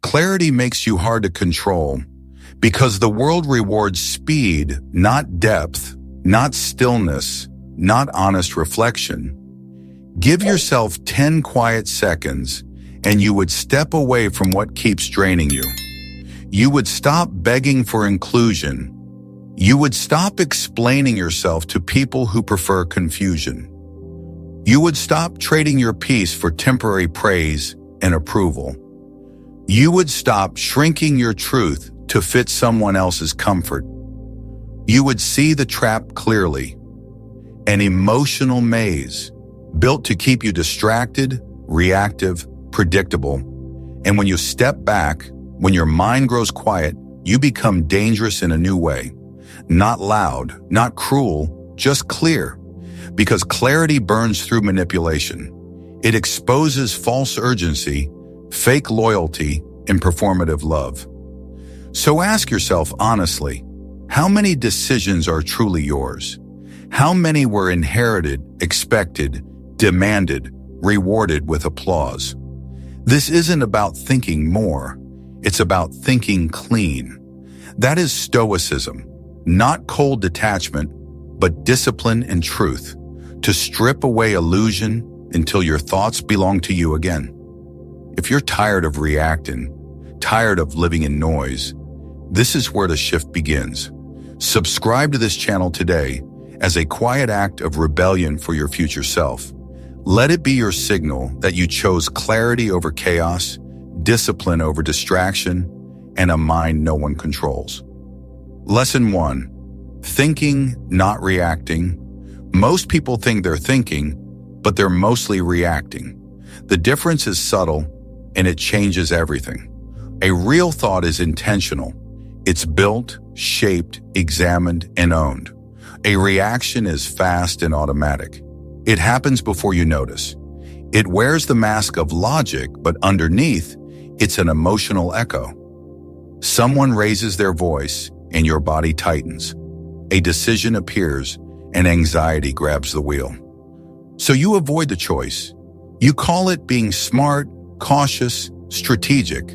Clarity makes you hard to control because the world rewards speed, not depth, not stillness, not honest reflection. Give yourself 10 quiet seconds and you would step away from what keeps draining you. You would stop begging for inclusion. You would stop explaining yourself to people who prefer confusion. You would stop trading your peace for temporary praise and approval. You would stop shrinking your truth to fit someone else's comfort. You would see the trap clearly, an emotional maze built to keep you distracted, reactive, predictable. And when you step back, when your mind grows quiet, you become dangerous in a new way. Not loud, not cruel, just clear. Because clarity burns through manipulation. It exposes false urgency, fake loyalty, and performative love. So ask yourself honestly, how many decisions are truly yours? How many were inherited, expected, demanded, rewarded with applause? This isn't about thinking more. It's about thinking clean. That is Stoicism, not cold detachment, but discipline and truth, to strip away illusion until your thoughts belong to you again. If you're tired of reacting, tired of living in noise, this is where the shift begins. Subscribe to this channel today as a quiet act of rebellion for your future self. Let it be your signal that you chose clarity over chaos, discipline over distraction, and a mind no one controls. Lesson 1. Thinking, not reacting. Most people think they're thinking, but they're mostly reacting. The difference is subtle, and it changes everything. A real thought is intentional. It's built, shaped, examined, and owned. A reaction is fast and automatic. It happens before you notice. It wears the mask of logic, but underneath, it's an emotional echo. Someone raises their voice, and your body tightens. A decision appears, and anxiety grabs the wheel. So you avoid the choice. You call it being smart, cautious, strategic.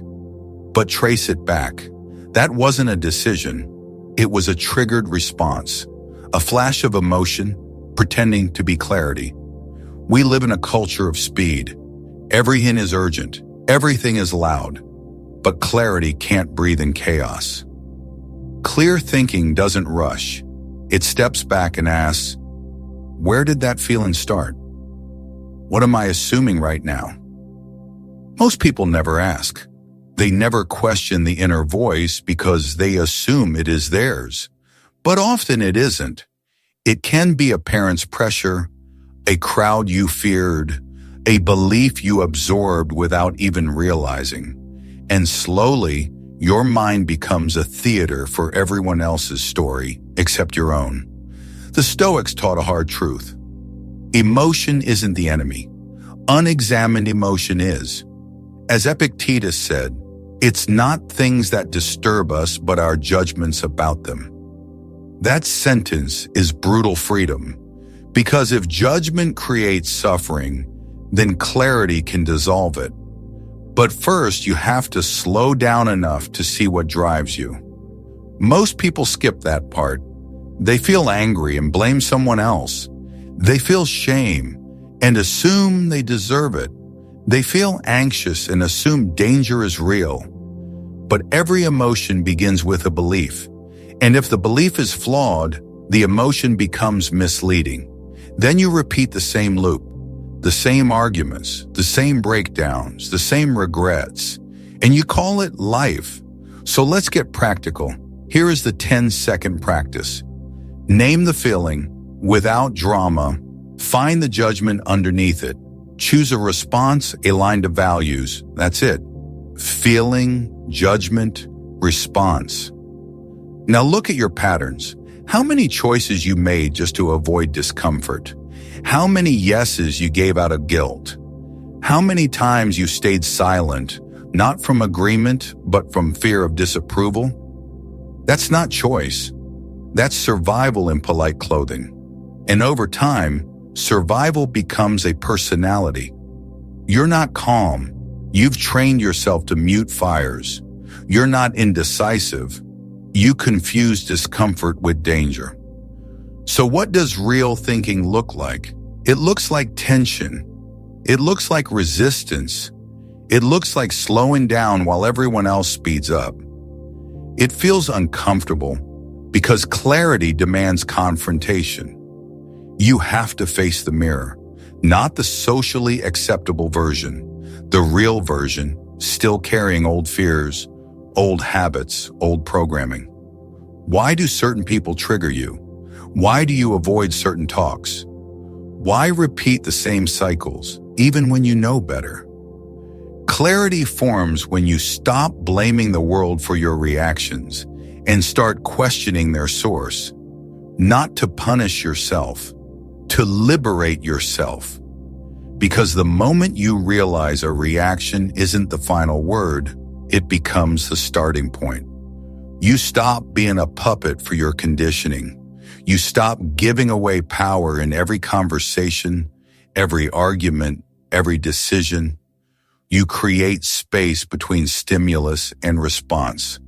But trace it back. That wasn't a decision. It was a triggered response, a flash of emotion, pretending to be clarity. We live in a culture of speed. Every hint is urgent. Everything is loud. But clarity can't breathe in chaos. Clear thinking doesn't rush. It steps back and asks, where did that feeling start? What am I assuming right now? Most people never ask. They never question the inner voice because they assume it is theirs. But often it isn't. It can be a parent's pressure, a crowd you feared, a belief you absorbed without even realizing. And slowly, your mind becomes a theater for everyone else's story except your own. The Stoics taught a hard truth. Emotion isn't the enemy. Unexamined emotion is. As Epictetus said, it's not things that disturb us, but our judgments about them. That sentence is brutal freedom, because if judgment creates suffering, then clarity can dissolve it. But first, you have to slow down enough to see what drives you. Most people skip that part. They feel angry and blame someone else. They feel shame and assume they deserve it. They feel anxious and assume danger is real. But every emotion begins with a belief. And if the belief is flawed, the emotion becomes misleading. Then you repeat the same loop, the same arguments, the same breakdowns, the same regrets, and you call it life. So let's get practical. Here is the 10-second practice. Name the feeling without drama. Find the judgment underneath it. Choose a response aligned to values. That's it. Feeling, judgment, response. Now look at your patterns. How many choices you made just to avoid discomfort? How many yeses you gave out of guilt? How many times you stayed silent, not from agreement, but from fear of disapproval? That's not choice. That's survival in polite clothing. And over time, survival becomes a personality. You're not calm. You've trained yourself to mute fires. You're not indecisive. You confuse discomfort with danger. So what does real thinking look like? It looks like tension. It looks like resistance. It looks like slowing down while everyone else speeds up. It feels uncomfortable because clarity demands confrontation. You have to face the mirror, not the socially acceptable version, the real version, still carrying old fears, old habits, old programming. Why do certain people trigger you? Why do you avoid certain talks? Why repeat the same cycles, even when you know better? Clarity forms when you stop blaming the world for your reactions and start questioning their source, not to punish yourself, to liberate yourself. Because the moment you realize a reaction isn't the final word, it becomes the starting point. You stop being a puppet for your conditioning. You stop giving away power in every conversation, every argument, every decision. You create space between stimulus and response.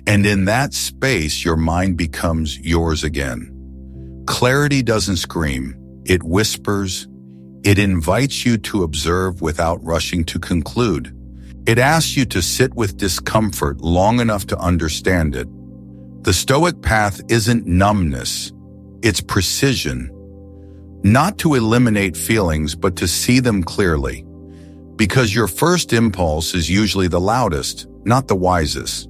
And in that space, your mind becomes yours again. Clarity doesn't scream. It whispers. It invites you to observe without rushing to conclude. It asks you to sit with discomfort long enough to understand it. The Stoic path isn't numbness. It's precision. Not to eliminate feelings, but to see them clearly. Because your first impulse is usually the loudest, not the wisest.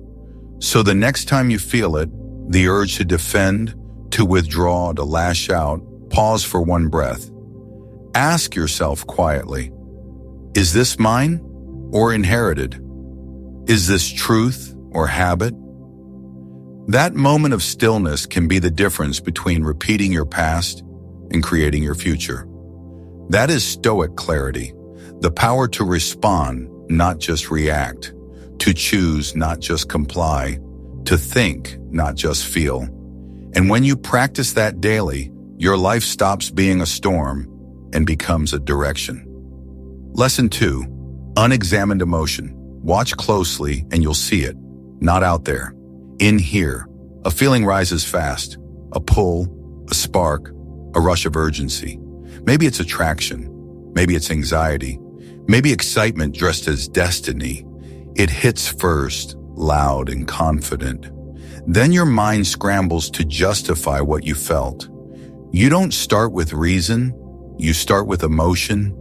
So the next time you feel it, the urge to defend, to withdraw, to lash out, pause for one breath. Ask yourself quietly, is this mine or inherited? Is this truth or habit? That moment of stillness can be the difference between repeating your past and creating your future. That is Stoic clarity, the power to respond, not just react, to choose, not just comply, to think, not just feel. And when you practice that daily, your life stops being a storm and becomes a direction. Lesson 2, Unexamined Emotion. Watch closely and you'll see it, not out there. In here, a feeling rises fast, a pull, a spark, a rush of urgency. Maybe it's attraction, maybe it's anxiety, maybe excitement dressed as destiny. It hits first, loud and confident. Then your mind scrambles to justify what you felt. You don't start with reason, you start with emotion,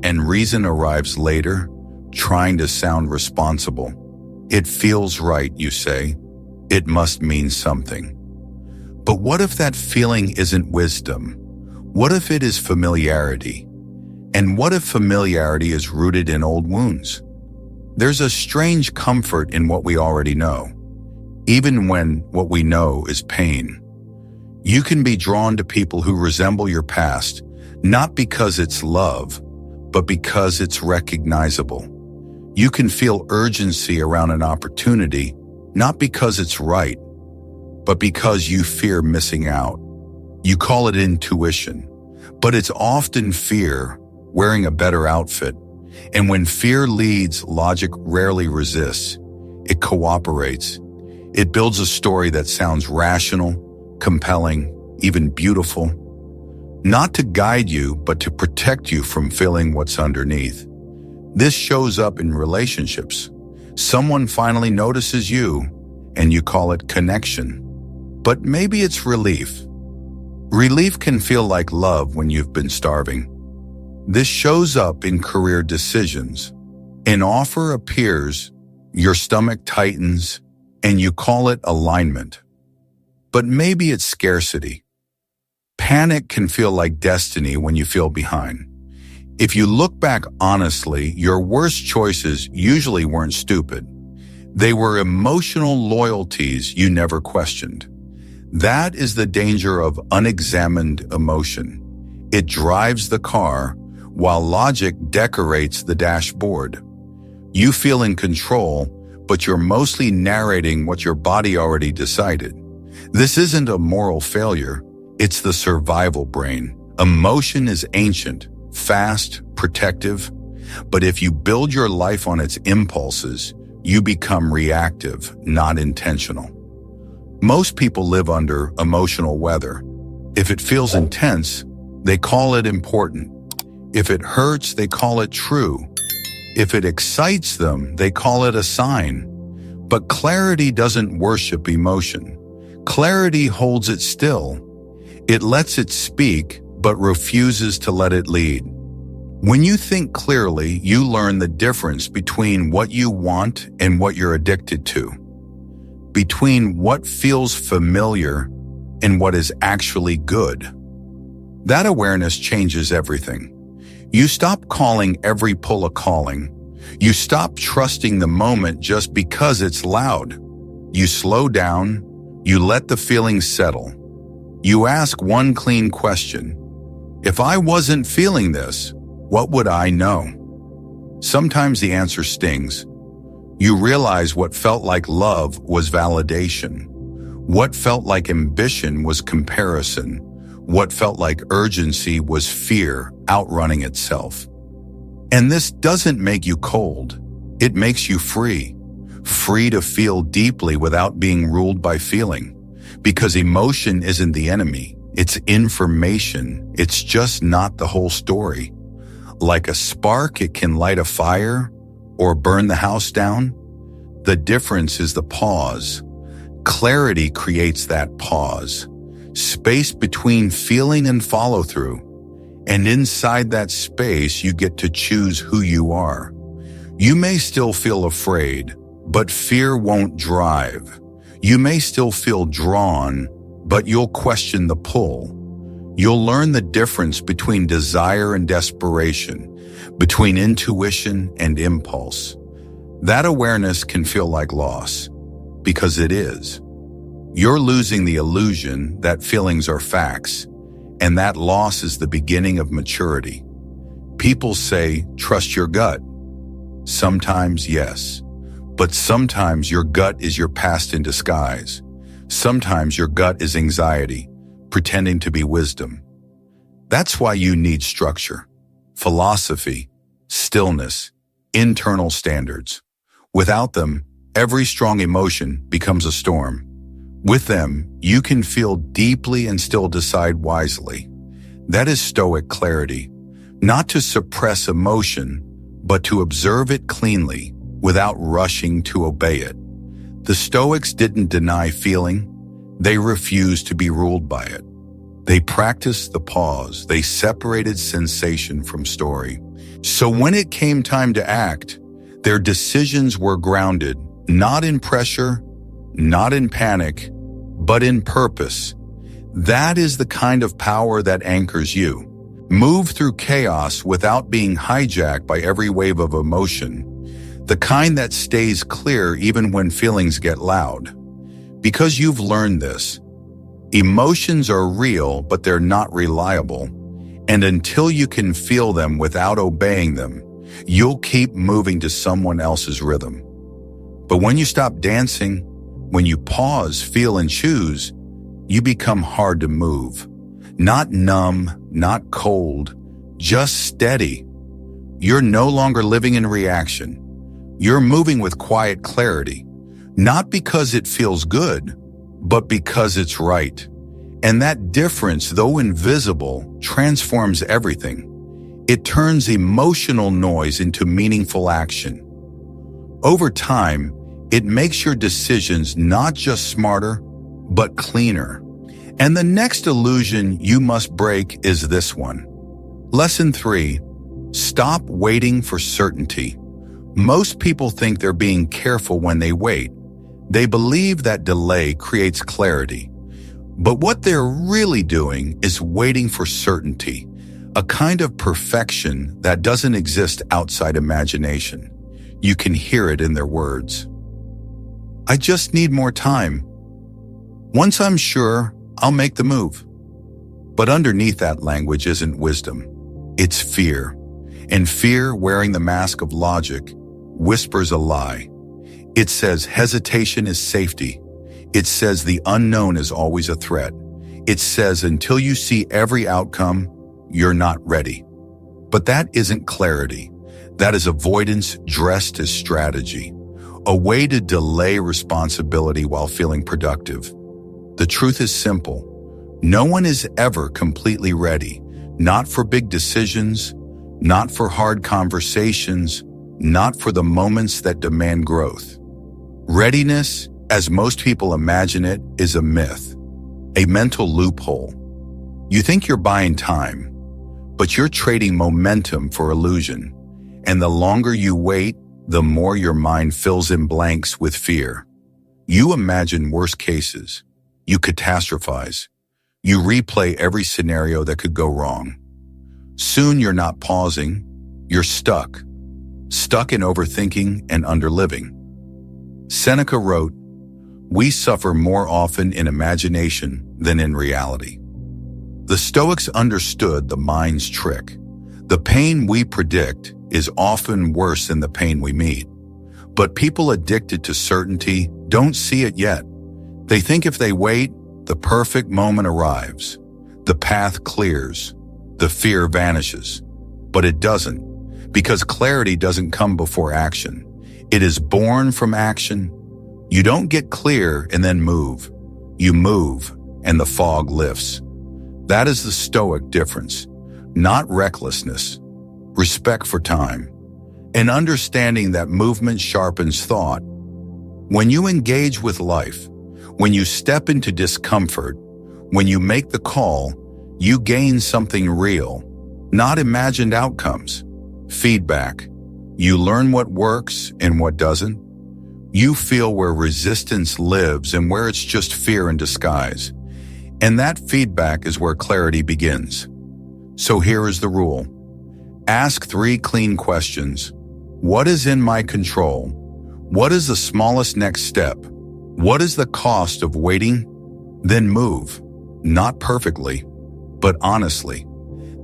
and reason arrives later, trying to sound responsible. It feels right, you say. It must mean something. But what if that feeling isn't wisdom? What if it is familiarity? And what if familiarity is rooted in old wounds? There's a strange comfort in what we already know, even when what we know is pain. You can be drawn to people who resemble your past, not because it's love, but because it's recognizable. You can feel urgency around an opportunity, not because it's right, but because you fear missing out. You call it intuition, but it's often fear wearing a better outfit. And when fear leads, logic rarely resists. It cooperates. It builds a story that sounds rational, compelling, even beautiful. Not to guide you, but to protect you from feeling what's underneath. This shows up in relationships. Someone finally notices you, and you call it connection. But maybe it's relief. Relief can feel like love when you've been starving. This shows up in career decisions. An offer appears, your stomach tightens, and you call it alignment. But maybe it's scarcity. Panic can feel like destiny when you feel behind. If you look back honestly, your worst choices usually weren't stupid. They were emotional loyalties you never questioned. That is the danger of unexamined emotion. It drives the car while logic decorates the dashboard. You feel in control, but you're mostly narrating what your body already decided. This isn't a moral failure. It's the survival brain. Emotion is ancient, fast, protective. But if you build your life on its impulses, you become reactive, not intentional. Most people live under emotional weather. If it feels intense, they call it important. If it hurts, they call it true. If it excites them, they call it a sign. But clarity doesn't worship emotion. Clarity holds it still. It lets it speak, but refuses to let it lead. When you think clearly, you learn the difference between what you want and what you're addicted to, between what feels familiar and what is actually good. That awareness changes everything. You stop calling every pull a calling. You stop trusting the moment just because it's loud. You slow down. You let the feelings settle. You ask one clean question. If I wasn't feeling this, what would I know? Sometimes the answer stings. You realize what felt like love was validation. What felt like ambition was comparison. What felt like urgency was fear outrunning itself. And this doesn't make you cold. It makes you free. Free to feel deeply without being ruled by feeling. Because emotion isn't the enemy. It's information. It's just not the whole story. Like a spark, it can light a fire or burn the house down. The difference is the pause. Clarity creates that pause. Space between feeling and follow-through. And inside that space, you get to choose who you are. You may still feel afraid, but fear won't drive. You may still feel drawn, but you'll question the pull. You'll learn the difference between desire and desperation, between intuition and impulse. That awareness can feel like loss, because it is. You're losing the illusion that feelings are facts, and that loss is the beginning of maturity. People say, trust your gut. Sometimes, yes. But sometimes your gut is your past in disguise. Sometimes your gut is anxiety, pretending to be wisdom. That's why you need structure, philosophy, stillness, internal standards. Without them, every strong emotion becomes a storm. With them, you can feel deeply and still decide wisely. That is Stoic clarity, not to suppress emotion, but to observe it cleanly without rushing to obey it. The Stoics didn't deny feeling. They refused to be ruled by it. They practiced the pause. They separated sensation from story. So when it came time to act, their decisions were grounded, not in pressure, not in panic, but in purpose. That is the kind of power that anchors you. Move through chaos without being hijacked by every wave of emotion. The kind that stays clear even when feelings get loud. Because you've learned this, emotions are real, but they're not reliable. And until you can feel them without obeying them, you'll keep moving to someone else's rhythm. But when you stop dancing, when you pause, feel, and choose, you become hard to move. Not numb, not cold, just steady. You're no longer living in reaction. You're moving with quiet clarity, not because it feels good, but because it's right. And that difference, though invisible, transforms everything. It turns emotional noise into meaningful action. Over time, it makes your decisions not just smarter, but cleaner. And the next illusion you must break is this one. Lesson 3, stop waiting for certainty. Most people think they're being careful when they wait. They believe that delay creates clarity. But what they're really doing is waiting for certainty, a kind of perfection that doesn't exist outside imagination. You can hear it in their words. I just need more time. Once I'm sure, I'll make the move. But underneath that language isn't wisdom. It's fear. And fear, wearing the mask of logic, whispers a lie. It says hesitation is safety. It says the unknown is always a threat. It says until you see every outcome, you're not ready. But that isn't clarity. That is avoidance dressed as strategy, a way to delay responsibility while feeling productive. The truth is simple. No one is ever completely ready, not for big decisions, not for hard conversations, not for the moments that demand growth. Readiness, as most people imagine it, is a myth, a mental loophole. You think you're buying time, but you're trading momentum for illusion. And the longer you wait, the more your mind fills in blanks with fear. You imagine worst cases. You catastrophize. You replay every scenario that could go wrong. Soon you're not pausing. You're stuck in overthinking and underliving. Seneca wrote, "We suffer more often in imagination than in reality." The Stoics understood the mind's trick. The pain we predict is often worse than the pain we meet. But people addicted to certainty don't see it yet. They think if they wait, the perfect moment arrives. The path clears. The fear vanishes. But it doesn't, because clarity doesn't come before action. It is born from action. You don't get clear and then move. You move, and the fog lifts. That is the Stoic difference. Not recklessness, respect for time, and understanding that movement sharpens thought. When you engage with life, when you step into discomfort, when you make the call, you gain something real, not imagined outcomes. Feedback. You learn what works and what doesn't. You feel where resistance lives and where it's just fear in disguise. And that feedback is where clarity begins. So here is the rule. Ask 3 clean questions. What is in my control? What is the smallest next step? What is the cost of waiting? Then move. Not perfectly, but honestly.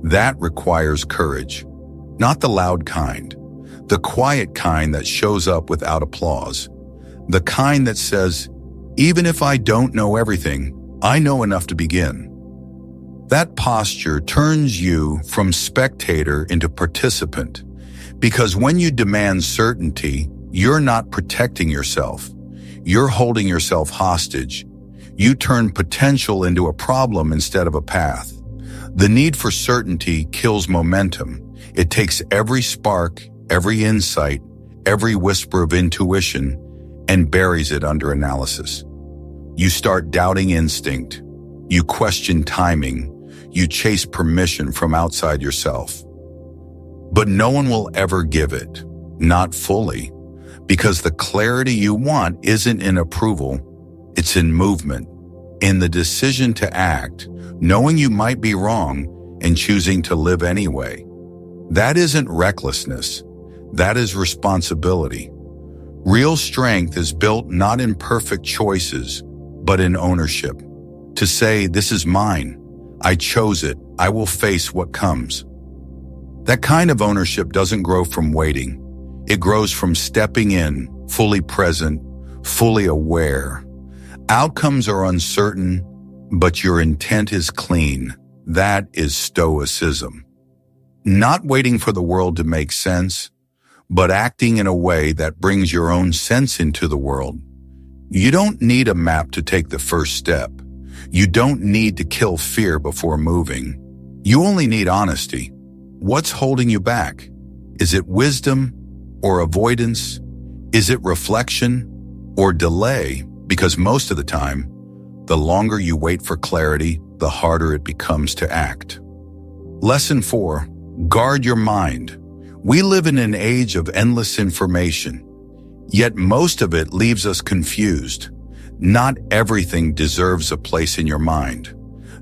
That requires courage. Not the loud kind. The quiet kind that shows up without applause. The kind that says, even if I don't know everything, I know enough to begin. That posture turns you from spectator into participant, because when you demand certainty, you're not protecting yourself. You're holding yourself hostage. You turn potential into a problem instead of a path. The need for certainty kills momentum. It takes every spark, every insight, every whisper of intuition, and buries it under analysis. You start doubting instinct. You question timing. You chase permission from outside yourself. But no one will ever give it, not fully, because the clarity you want isn't in approval, it's in movement, in the decision to act, knowing you might be wrong and choosing to live anyway. That isn't recklessness, that is responsibility. Real strength is built not in perfect choices, but in ownership. To say, this is mine, I chose it, I will face what comes. That kind of ownership doesn't grow from waiting. It grows from stepping in, fully present, fully aware. Outcomes are uncertain, but your intent is clean. That is stoicism. Not waiting for the world to make sense, but acting in a way that brings your own sense into the world. You don't need a map to take the first step. You don't need to kill fear before moving. You only need honesty. What's holding you back? Is it wisdom or avoidance? Is it reflection or delay? Because most of the time, the longer you wait for clarity, the harder it becomes to act. Lesson 4, guard your mind. We live in an age of endless information, yet most of it leaves us confused. Not everything deserves a place in your mind.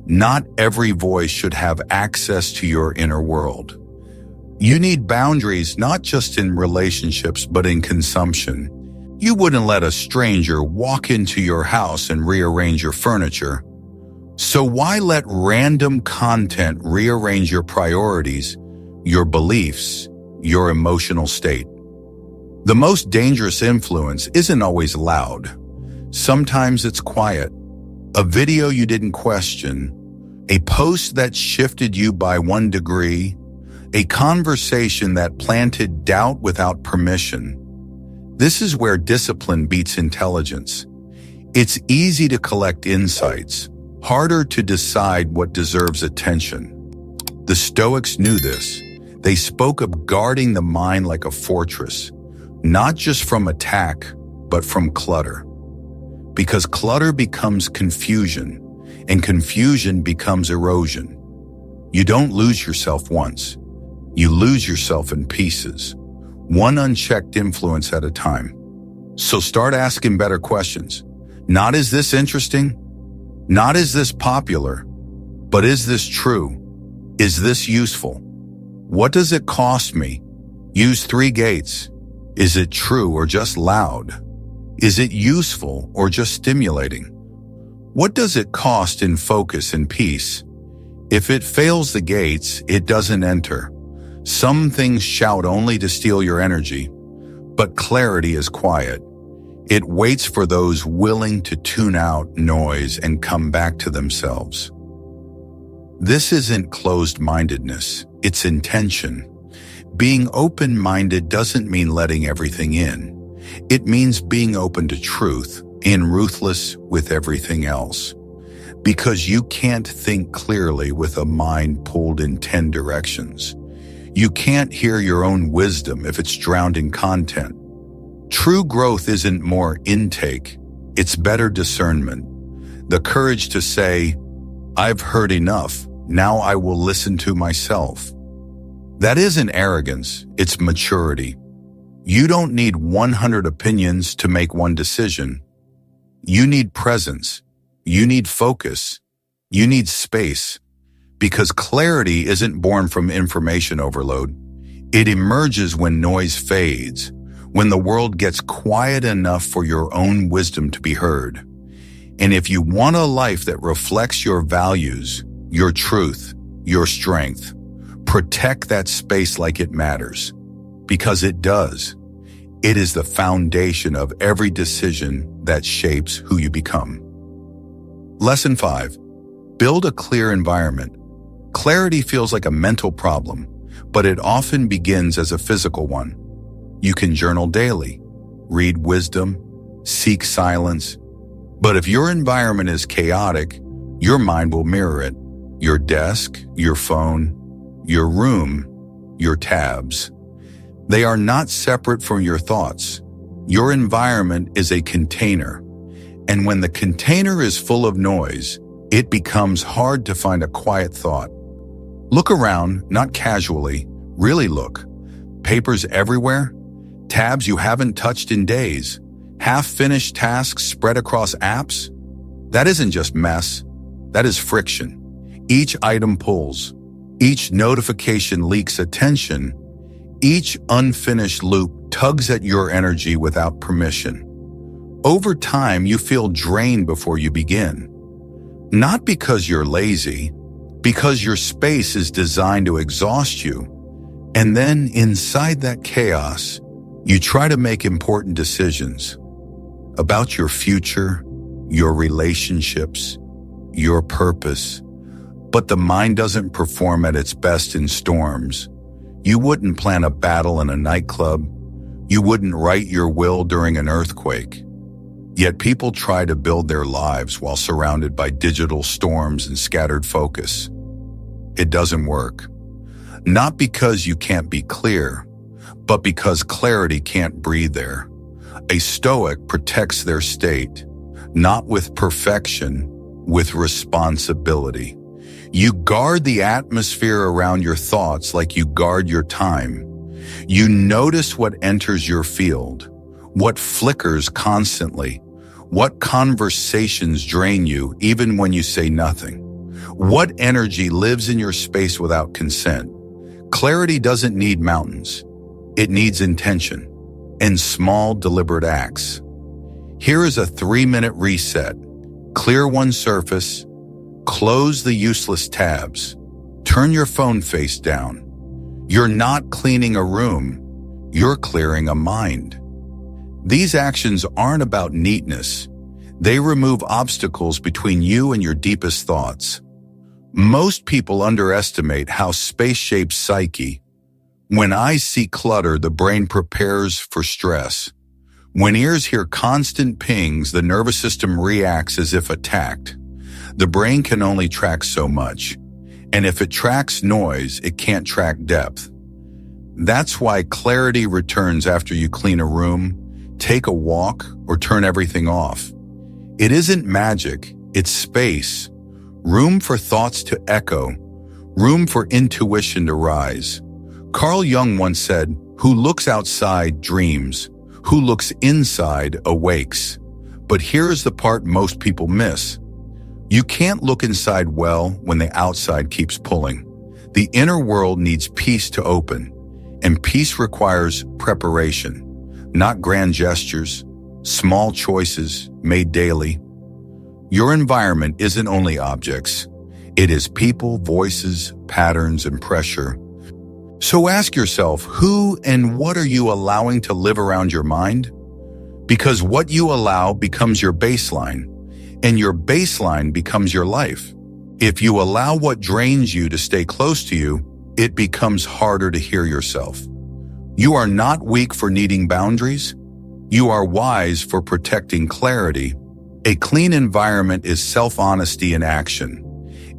Not every voice should have access to your inner world. You need boundaries not just in relationships but in consumption. You wouldn't let a stranger walk into your house and rearrange your furniture. So why let random content rearrange your priorities, your beliefs, your emotional state? The most dangerous influence isn't always loud. Sometimes it's quiet. A video you didn't question, a post that shifted you by 1 degree, a conversation that planted doubt without permission. This is where discipline beats intelligence. It's easy to collect insights, harder to decide what deserves attention. The Stoics knew this. They spoke of guarding the mind like a fortress, not just from attack, but from clutter. Because clutter becomes confusion, and confusion becomes erosion. You don't lose yourself once. You lose yourself in pieces, one unchecked influence at a time. So start asking better questions. Not is this interesting? Not is this popular? But is this true? Is this useful? What does it cost me? Use 3 gates. Is it true or just loud? Is it useful or just stimulating? What does it cost in focus and peace? If it fails the gates, it doesn't enter. Some things shout only to steal your energy, but clarity is quiet. It waits for those willing to tune out noise and come back to themselves. This isn't closed-mindedness, it's intention. Being open-minded doesn't mean letting everything in. It means being open to truth and ruthless with everything else. Because you can't think clearly with a mind pulled in 10 directions. You can't hear your own wisdom if it's drowned in content. True growth isn't more intake, it's better discernment. The courage to say, I've heard enough, now I will listen to myself. That isn't arrogance, it's maturity. You don't need 100 opinions to make one decision. You need presence. You need focus. You need space. Because clarity isn't born from information overload. It emerges when noise fades, when the world gets quiet enough for your own wisdom to be heard. And if you want a life that reflects your values, your truth, your strength, protect that space like it matters. Because it does. It is the foundation of every decision that shapes who you become. Lesson 5. Build a clear environment. Clarity feels like a mental problem, but it often begins as a physical one. You can journal daily, read wisdom, seek silence. But if your environment is chaotic, your mind will mirror it. Your desk, your phone, your room, your tabs. They are not separate from your thoughts. Your environment is a container. And when the container is full of noise, it becomes hard to find a quiet thought. Look around, not casually, really look. Papers everywhere, tabs you haven't touched in days, half-finished tasks spread across apps. That isn't just mess, that is friction. Each item pulls, each notification leaks attention, each unfinished loop tugs at your energy without permission. Over time, you feel drained before you begin. Not because you're lazy, because your space is designed to exhaust you. And then inside that chaos, you try to make important decisions about your future, your relationships, your purpose. But the mind doesn't perform at its best in storms. You wouldn't plan a battle in a nightclub. You wouldn't write your will during an earthquake. Yet people try to build their lives while surrounded by digital storms and scattered focus. It doesn't work. Not because you can't be clear, but because clarity can't breathe there. A Stoic protects their state, not with perfection, with responsibility. You guard the atmosphere around your thoughts like you guard your time. You notice what enters your field, what flickers constantly, what conversations drain you even when you say nothing, what energy lives in your space without consent. Clarity doesn't need mountains. It needs intention and small, deliberate acts. Here is a 3-minute reset. Clear one surface. Close the useless tabs. Turn your phone face down. You're not cleaning a room. You're clearing a mind. These actions aren't about neatness. They remove obstacles between you and your deepest thoughts. Most people underestimate how space shapes psyche. When eyes see clutter, the brain prepares for stress. When ears hear constant pings, the nervous system reacts as if attacked. The brain can only track so much, and if it tracks noise, it can't track depth. That's why clarity returns after you clean a room, take a walk, or turn everything off. It isn't magic, it's space. Room for thoughts to echo, room for intuition to rise. Carl Jung once said, "Who looks outside dreams, who looks inside awakes." But here's the part most people miss. You can't look inside well when the outside keeps pulling. The inner world needs peace to open, and peace requires preparation, not grand gestures, small choices made daily. Your environment isn't only objects. It is people, voices, patterns, and pressure. So ask yourself, who and what are you allowing to live around your mind? Because what you allow becomes your baseline, and your baseline becomes your life. If you allow what drains you to stay close to you, it becomes harder to hear yourself. You are not weak for needing boundaries. You are wise for protecting clarity. A clean environment is self-honesty in action.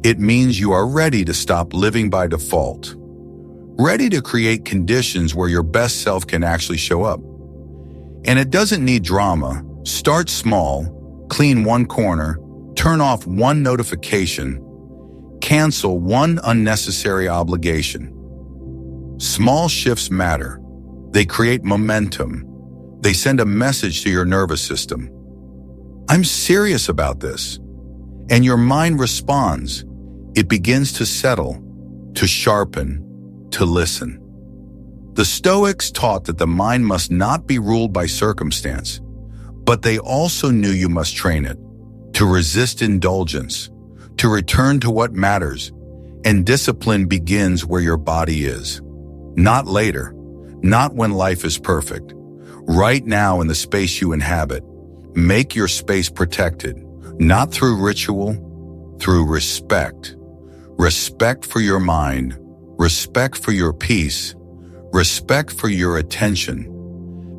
It means you are ready to stop living by default, ready to create conditions where your best self can actually show up. And it doesn't need drama. Start small, clean one corner, turn off one notification, cancel one unnecessary obligation. Small shifts matter. They create momentum. They send a message to your nervous system. I'm serious about this. And your mind responds. It begins to settle, to sharpen, to listen. The Stoics taught that the mind must not be ruled by circumstance, but they also knew you must train it to resist indulgence, to return to what matters, and discipline begins where your body is. Not later, not when life is perfect. Right now in the space you inhabit, make your space protected, not through ritual, through respect. Respect for your mind, respect for your peace, respect for your attention.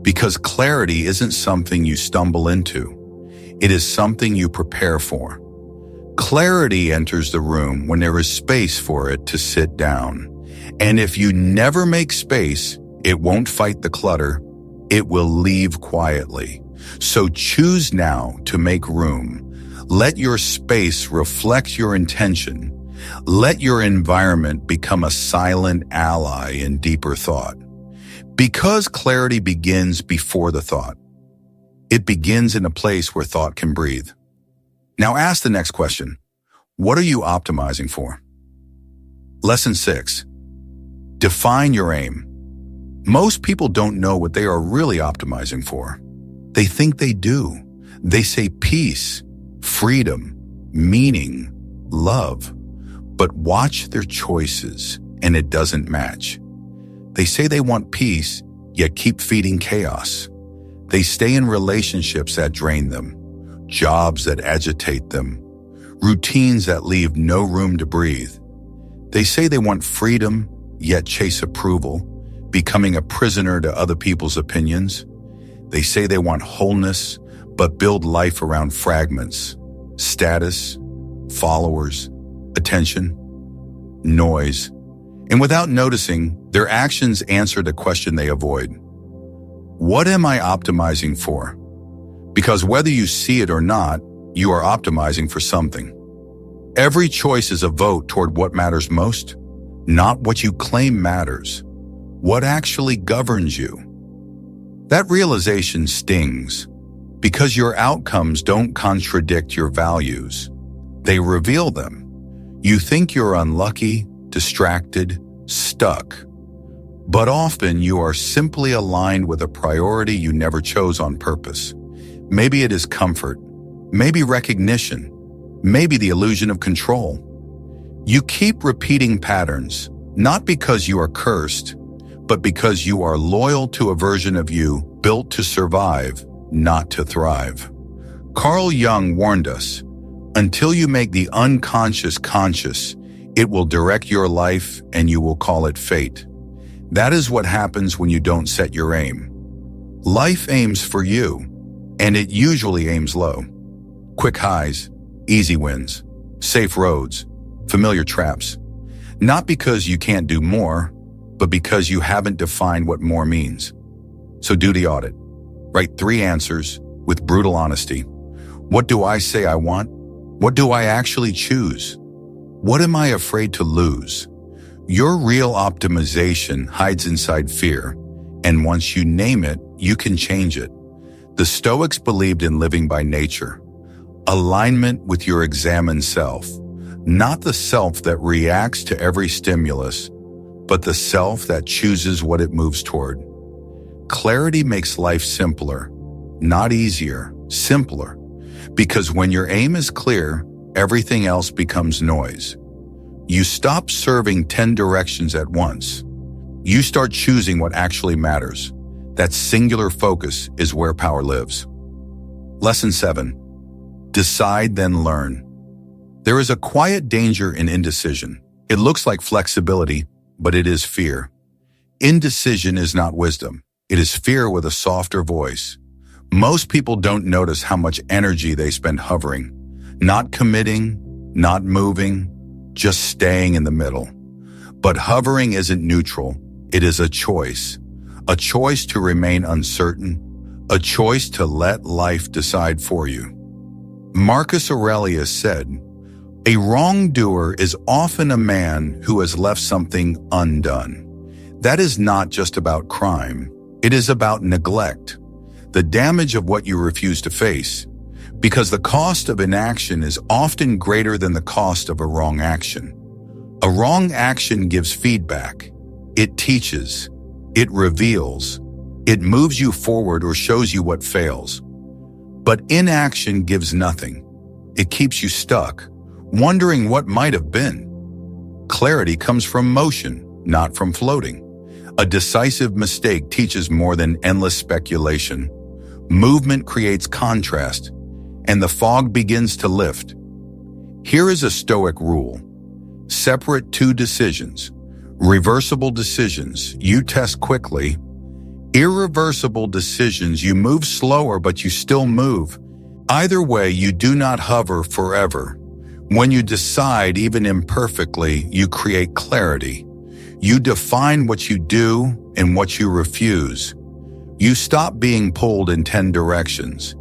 Because clarity isn't something you stumble into. It is something you prepare for. Clarity enters the room when there is space for it to sit down. And if you never make space, it won't fight the clutter. It will leave quietly. So choose now to make room. Let your space reflect your intention. Let your environment become a silent ally in deeper thought. Because clarity begins before the thought. It begins in a place where thought can breathe. Now ask the next question. What are you optimizing for? Lesson 6. Define your aim. Most people don't know what they are really optimizing for. They think they do. They say peace, freedom, meaning, love. But watch their choices, and it doesn't match. They say they want peace, yet keep feeding chaos. They stay in relationships that drain them, jobs that agitate them, routines that leave no room to breathe. They say they want freedom, yet chase approval, becoming a prisoner to other people's opinions. They say they want wholeness, but build life around fragments, status, followers, attention, noise. And without noticing, their actions answer the question they avoid. What am I optimizing for? Because whether you see it or not, you are optimizing for something. Every choice is a vote toward what matters most, not what you claim matters, what actually governs you. That realization stings, because your outcomes don't contradict your values. They reveal them. You think you're unlucky, distracted, stuck. But often you are simply aligned with a priority you never chose on purpose. Maybe it is comfort, maybe recognition, maybe the illusion of control. You keep repeating patterns, not because you are cursed, but because you are loyal to a version of you built to survive, not to thrive. Carl Jung warned us, until you make the unconscious conscious, It will direct your life and you will call it fate. That is what happens when you don't set your aim. Life aims for you, and it usually aims low. Quick highs, easy wins, safe roads, familiar traps. Not because you can't do more, but because you haven't defined what more means. So do the audit. Write 3 answers with brutal honesty. What do I say I want? What do I actually choose? What am I afraid to lose? Your real optimization hides inside fear, and once you name it, you can change it. The Stoics believed in living by nature, alignment with your examined self, not the self that reacts to every stimulus, but the self that chooses what it moves toward. Clarity makes life simpler, not easier, simpler, because when your aim is clear, everything else becomes noise. You stop serving 10 directions at once. You start choosing what actually matters. That singular focus is where power lives. Lesson 7. Decide, then learn. There is a quiet danger in indecision. It looks like flexibility, but it is fear. Indecision is not wisdom. It is fear with a softer voice. Most people don't notice how much energy they spend hovering, not committing, not moving, just staying in the middle. But hovering isn't neutral. It is a choice to remain uncertain, a choice to let life decide for you. Marcus Aurelius said, "A wrongdoer is often a man who has left something undone." That is not just about crime. It is about neglect, the damage of what you refuse to face, because the cost of inaction is often greater than the cost of a wrong action. A wrong action gives feedback. It teaches. It reveals. It moves you forward or shows you what fails. But inaction gives nothing. It keeps you stuck, wondering what might have been. Clarity comes from motion, not from floating. A decisive mistake teaches more than endless speculation. Movement creates contrast, and the fog begins to lift. Here is a Stoic rule. Separate 2 decisions. Reversible decisions, you test quickly. Irreversible decisions, you move slower, but you still move. Either way, you do not hover forever. When you decide, even imperfectly, you create clarity. You define what you do and what you refuse. You stop being pulled in 10 directions.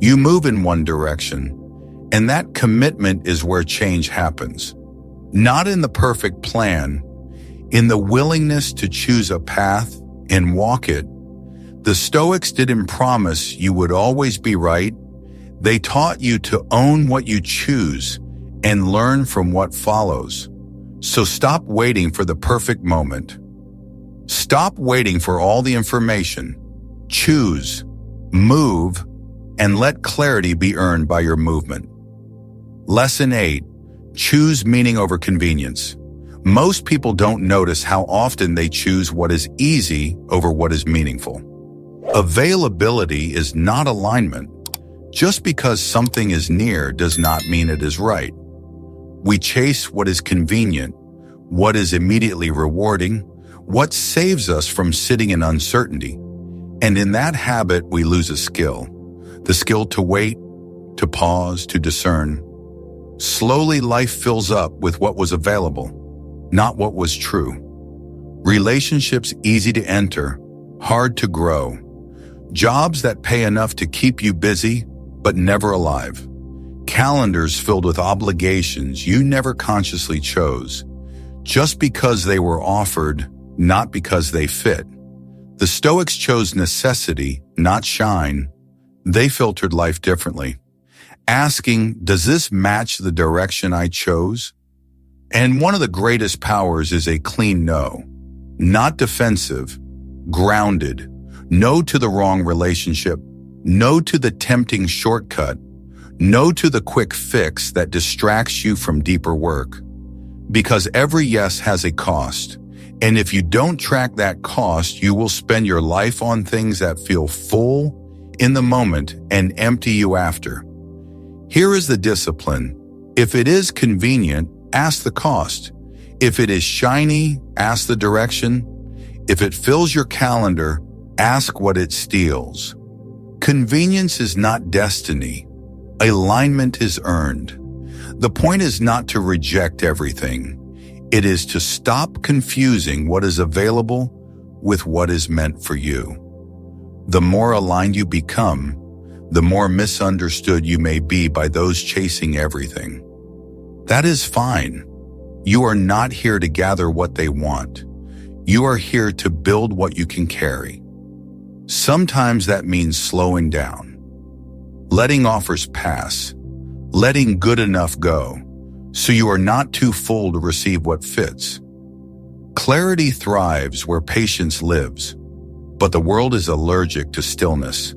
You move in one direction, and that commitment is where change happens. Not in the perfect plan, in the willingness to choose a path and walk it. The Stoics didn't promise you would always be right. They taught you to own what you choose and learn from what follows. So stop waiting for the perfect moment. Stop waiting for all the information. Choose, move, and let clarity be earned by your movement. Lesson 8. Choose meaning over convenience. Most people don't notice how often they choose what is easy over what is meaningful. Availability is not alignment. Just because something is near does not mean it is right. We chase what is convenient, what is immediately rewarding, what saves us from sitting in uncertainty. And in that habit, we lose a skill. The skill to wait, to pause, to discern. Slowly, life fills up with what was available, not what was true. Relationships easy to enter, hard to grow. Jobs that pay enough to keep you busy, but never alive. Calendars filled with obligations you never consciously chose, just because they were offered, not because they fit. The Stoics chose necessity, not shine. They filtered life differently, asking, does this match the direction I chose? And one of the greatest powers is a clean no. Not defensive, grounded. No to the wrong relationship. No to the tempting shortcut. No to the quick fix that distracts you from deeper work. Because every yes has a cost. And if you don't track that cost, you will spend your life on things that feel full in the moment and empty you after. Here is the discipline. If it is convenient, ask the cost. If it is shiny, ask the direction. If it fills your calendar, ask what it steals. Convenience is not destiny. Alignment is earned. The point is not to reject everything. It is to stop confusing what is available with what is meant for you. The more aligned you become, the more misunderstood you may be by those chasing everything. That is fine. You are not here to gather what they want. You are here to build what you can carry. Sometimes that means slowing down, letting offers pass, letting good enough go, so you are not too full to receive what fits. Clarity thrives where patience lives, but the world is allergic to stillness.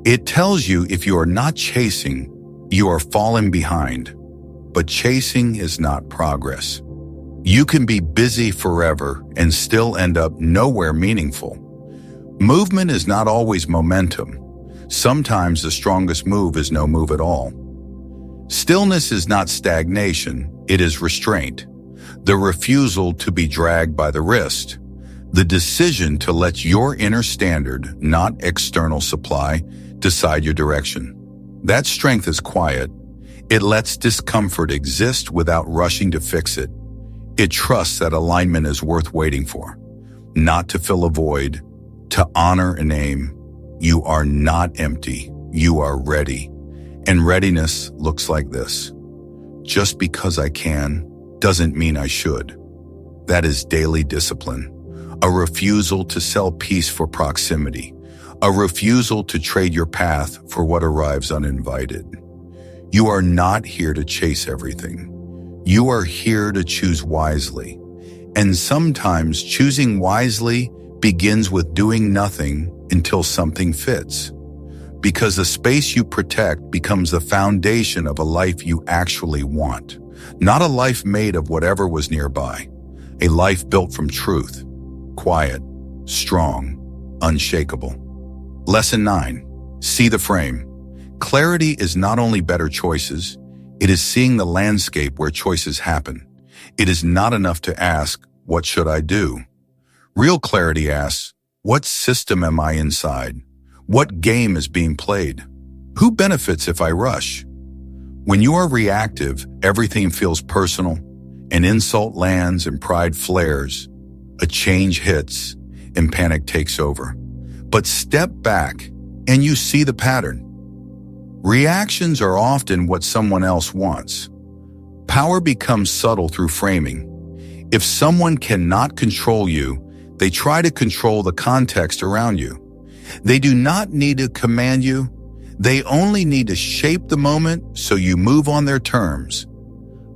It tells you if you are not chasing, you are falling behind, but chasing is not progress. You can be busy forever and still end up nowhere meaningful. Movement is not always momentum. Sometimes the strongest move is no move at all. Stillness is not stagnation, it is restraint. The refusal to be dragged by the wrist. The decision to let your inner standard, not external supply, decide your direction. That strength is quiet. It lets discomfort exist without rushing to fix it. It trusts that alignment is worth waiting for, not to fill a void, to honor an aim. You are not empty. You are ready. And readiness looks like this. Just because I can doesn't mean I should. That is daily discipline. A refusal to sell peace for proximity. A refusal to trade your path for what arrives uninvited. You are not here to chase everything. You are here to choose wisely. And sometimes choosing wisely begins with doing nothing until something fits. Because the space you protect becomes the foundation of a life you actually want. Not a life made of whatever was nearby. A life built from truth. Quiet, strong, unshakable. Lesson 9. See the frame. Clarity is not only better choices, it is seeing the landscape where choices happen. It is not enough to ask, what should I do? Real clarity asks, what system am I inside? What game is being played? Who benefits if I rush? When you are reactive, everything feels personal. An insult lands and pride flares. A change hits and panic takes over. But step back and you see the pattern. Reactions are often what someone else wants. Power becomes subtle through framing. If someone cannot control you, they try to control the context around you. They do not need to command you. They only need to shape the moment so you move on their terms.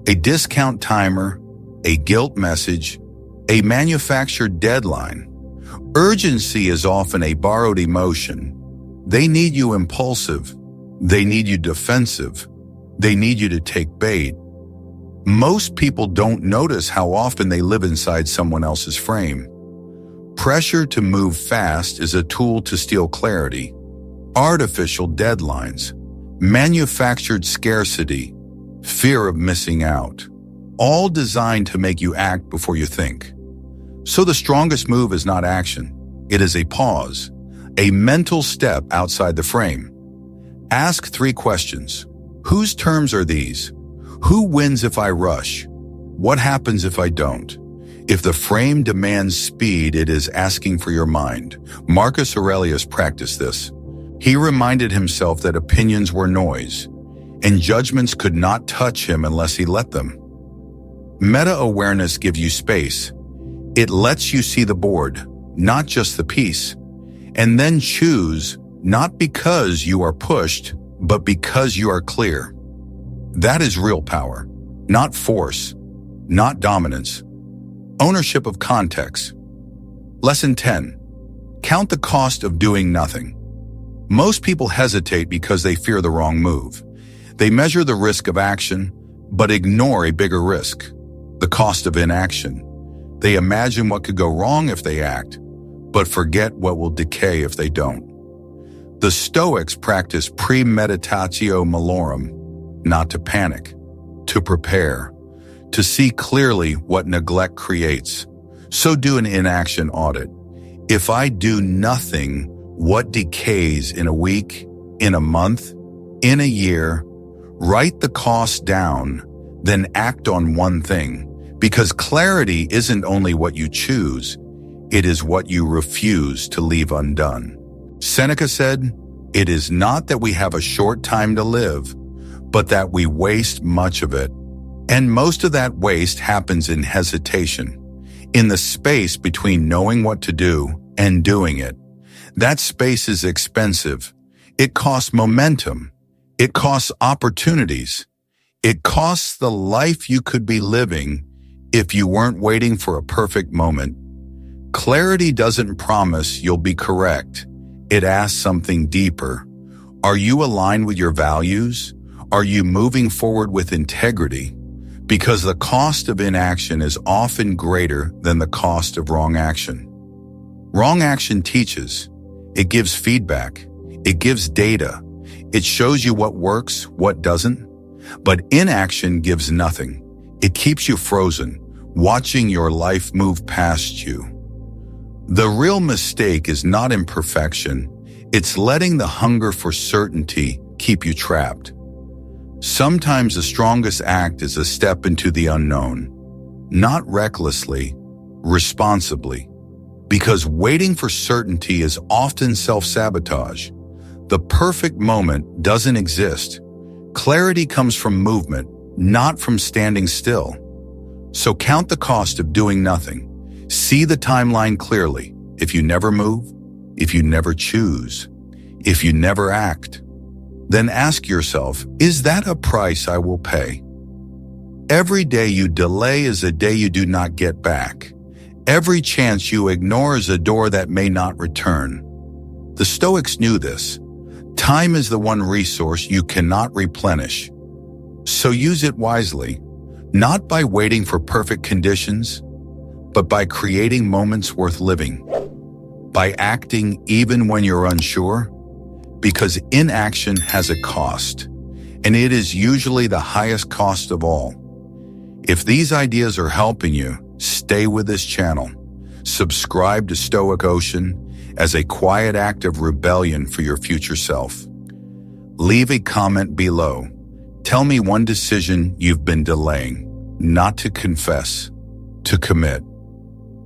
A discount timer, a guilt message, a manufactured deadline. Urgency is often a borrowed emotion. They need you impulsive. They need you defensive. They need you to take bait. Most people don't notice how often they live inside someone else's frame. Pressure to move fast is a tool to steal clarity. Artificial deadlines, manufactured scarcity, fear of missing out, all designed to make you act before you think. So the strongest move is not action. It is a pause, a mental step outside the frame. Ask 3 questions. Whose terms are these? Who wins if I rush? What happens if I don't? If the frame demands speed, it is asking for your mind. Marcus Aurelius practiced this. He reminded himself that opinions were noise, and judgments could not touch him unless he let them. Meta-awareness gives you space. It lets you see the board, not just the piece, and then choose, not because you are pushed, but because you are clear. That is real power, not force, not dominance. Ownership of context. Lesson 10. Count the cost of doing nothing. Most people hesitate because they fear the wrong move. They measure the risk of action, but ignore a bigger risk, the cost of inaction. They imagine what could go wrong if they act, but forget what will decay if they don't. The Stoics practice premeditatio malorum, not to panic, to prepare, to see clearly what neglect creates. So do an inaction audit. If I do nothing, what decays in a week, in a month, in a year? Write the cost down, then act on one thing. Because clarity isn't only what you choose, it is what you refuse to leave undone. Seneca said, "It is not that we have a short time to live, but that we waste much of it." And most of that waste happens in hesitation, in the space between knowing what to do and doing it. That space is expensive. It costs momentum. It costs opportunities. It costs the life you could be living if you weren't waiting for a perfect moment. Clarity doesn't promise you'll be correct. It asks something deeper. Are you aligned with your values? Are you moving forward with integrity? Because the cost of inaction is often greater than the cost of wrong action. Wrong action teaches. It gives feedback. It gives data. It shows you what works, what doesn't. But inaction gives nothing. It keeps you frozen, watching your life move past you. The real mistake is not imperfection. It's letting the hunger for certainty keep you trapped. Sometimes the strongest act is a step into the unknown, not recklessly, responsibly. Because waiting for certainty is often self-sabotage. The perfect moment doesn't exist. Clarity comes from movement, not from standing still. So count the cost of doing nothing. See the timeline clearly. If you never move, if you never choose, if you never act, then ask yourself, is that a price I will pay? Every day you delay is a day you do not get back. Every chance you ignore is a door that may not return. The Stoics knew this. Time is the one resource you cannot replenish. So use it wisely, not by waiting for perfect conditions, but by creating moments worth living. By acting even when you're unsure, because inaction has a cost, and it is usually the highest cost of all. If these ideas are helping you, stay with this channel. Subscribe to Stoic Ocean as a quiet act of rebellion for your future self. Leave a comment below. Tell me one decision you've been delaying, not to confess, to commit,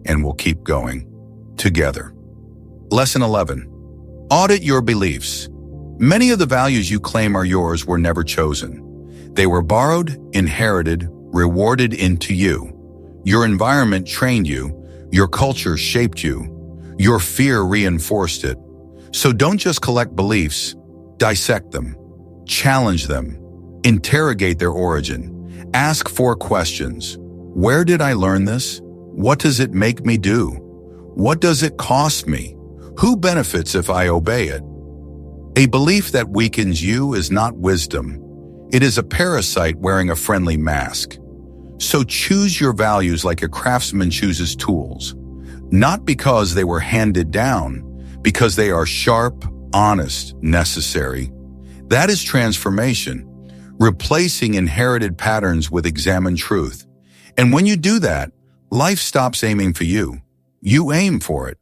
and we'll keep going together. Lesson 11. Audit your beliefs. Many of the values you claim are yours were never chosen. They were borrowed, inherited, rewarded into you. Your environment trained you. Your culture shaped you. Your fear reinforced it. So don't just collect beliefs. Dissect them. Challenge them. Interrogate their origin. Ask 4 questions. Where did I learn this? What does it make me do? What does it cost me? Who benefits if I obey it? A belief that weakens you is not wisdom. It is a parasite wearing a friendly mask. So choose your values like a craftsman chooses tools. Not because they were handed down, because they are sharp, honest, necessary. That is transformation, replacing inherited patterns with examined truth. And when you do that, life stops aiming for you. You aim for it.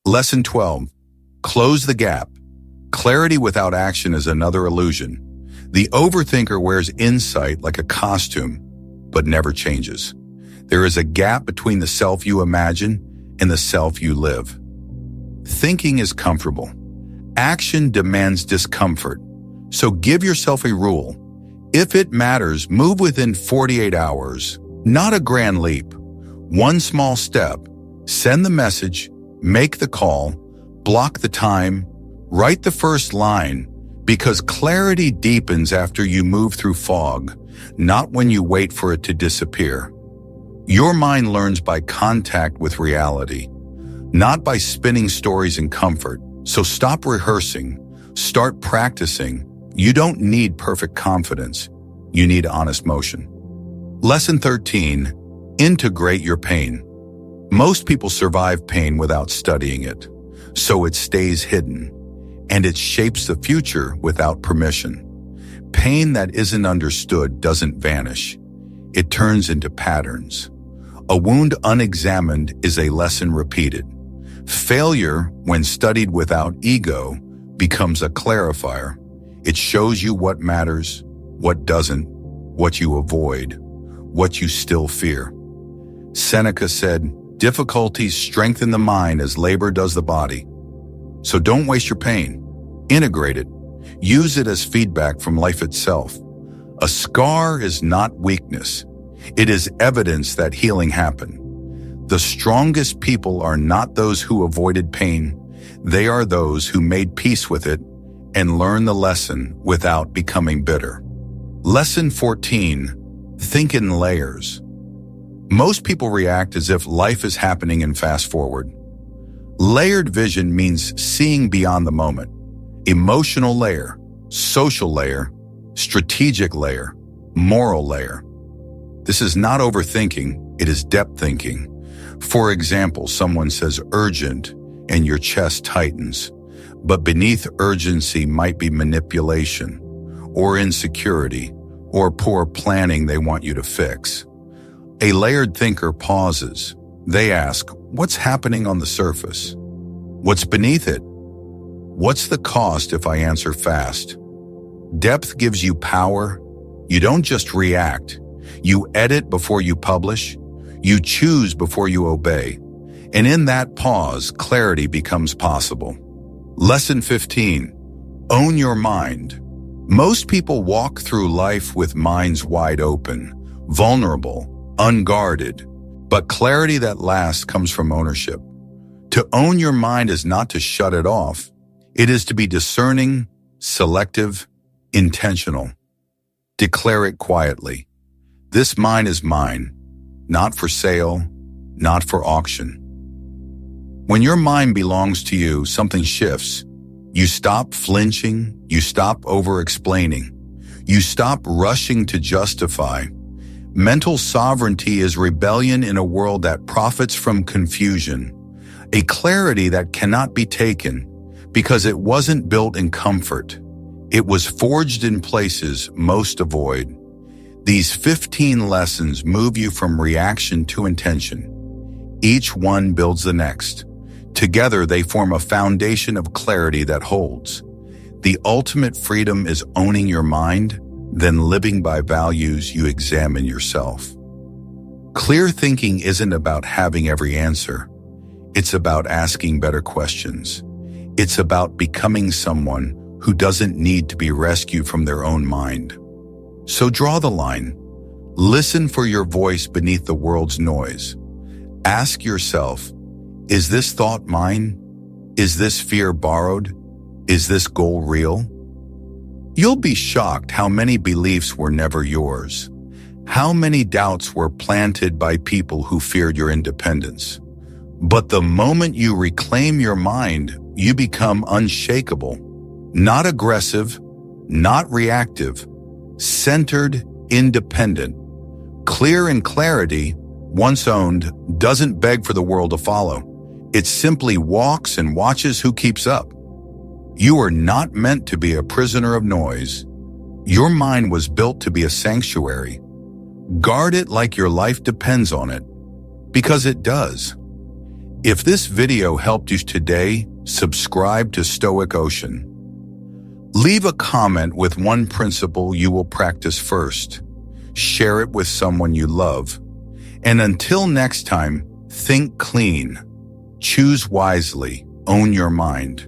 Lesson 12. Close the gap. Clarity without action is another illusion. The overthinker wears insight like a costume, but never changes. There is a gap between the self you imagine and the self you live. Thinking is comfortable. Action demands discomfort. So give yourself a rule. If it matters, move within 48 hours. Not a grand leap. One small step. Send the message, make the call, block the time, write the first line, because clarity deepens after you move through fog, not when you wait for it to disappear. Your mind learns by contact with reality, not by spinning stories in comfort. So stop rehearsing, start practicing. You don't need perfect confidence. You need honest motion. Lesson 13. Integrate your pain. Most people survive pain without studying it, so it stays hidden, and it shapes the future without permission. Pain that isn't understood doesn't vanish. it turns into patterns. A wound unexamined is a lesson repeated. Failure, when studied without ego, becomes a clarifier. It shows you what matters, what doesn't, what you avoid, what you still fear. Seneca said, "Difficulties strengthen the mind as labor does the body." So don't waste your pain. Integrate it. Use it as feedback from life itself. A scar is not weakness. It is evidence that healing happened. The strongest people are not those who avoided pain. They are those who made peace with it and learned the lesson without becoming bitter. Lesson 14. Think in layers. Most people react as if life is happening in fast forward. Layered vision means seeing beyond the moment. Emotional layer, social layer, strategic layer, moral layer. This is not overthinking, it is depth thinking. For example, someone says urgent and your chest tightens, but beneath urgency might be manipulation, or insecurity, or poor planning they want you to fix. A layered thinker pauses. They ask, what's happening on the surface? What's beneath it? What's the cost if I answer fast? Depth gives you power. You don't just react. You edit before you publish. You choose before you obey. And in that pause, clarity becomes possible. Lesson 15. Own your mind. Most people walk through life with minds wide open, vulnerable, unguarded. But clarity that lasts comes from ownership. To own your mind is not to shut it off. It is to be discerning, selective, intentional. Declare it quietly. This mind is mine, not for sale, not for auction. When your mind belongs to you, something shifts. You stop flinching, you stop over-explaining, you stop rushing to justify. Mental sovereignty is rebellion in a world that profits from confusion, a clarity that cannot be taken because it wasn't built in comfort. It was forged in places most avoid. These 15 lessons move you from reaction to intention. Each one builds the next. Together, they form a foundation of clarity that holds. The ultimate freedom is owning your mind, then living by values you examine yourself. Clear thinking isn't about having every answer. It's about asking better questions. It's about becoming someone who doesn't need to be rescued from their own mind. So draw the line. Listen for your voice beneath the world's noise. Ask yourself, is this thought mine? Is this fear borrowed? Is this goal real? You'll be shocked how many beliefs were never yours. How many doubts were planted by people who feared your independence. But the moment you reclaim your mind, you become unshakable. Not aggressive, not reactive, centered, independent. Clear in clarity, once owned, doesn't beg for the world to follow. It simply walks and watches who keeps up. You are not meant to be a prisoner of noise. Your mind was built to be a sanctuary. Guard it like your life depends on it, because it does. If this video helped you today, subscribe to Stoic Ocean. Leave a comment with one principle you will practice first. Share it with someone you love. And until next time, think clean. Choose wisely. Own your mind.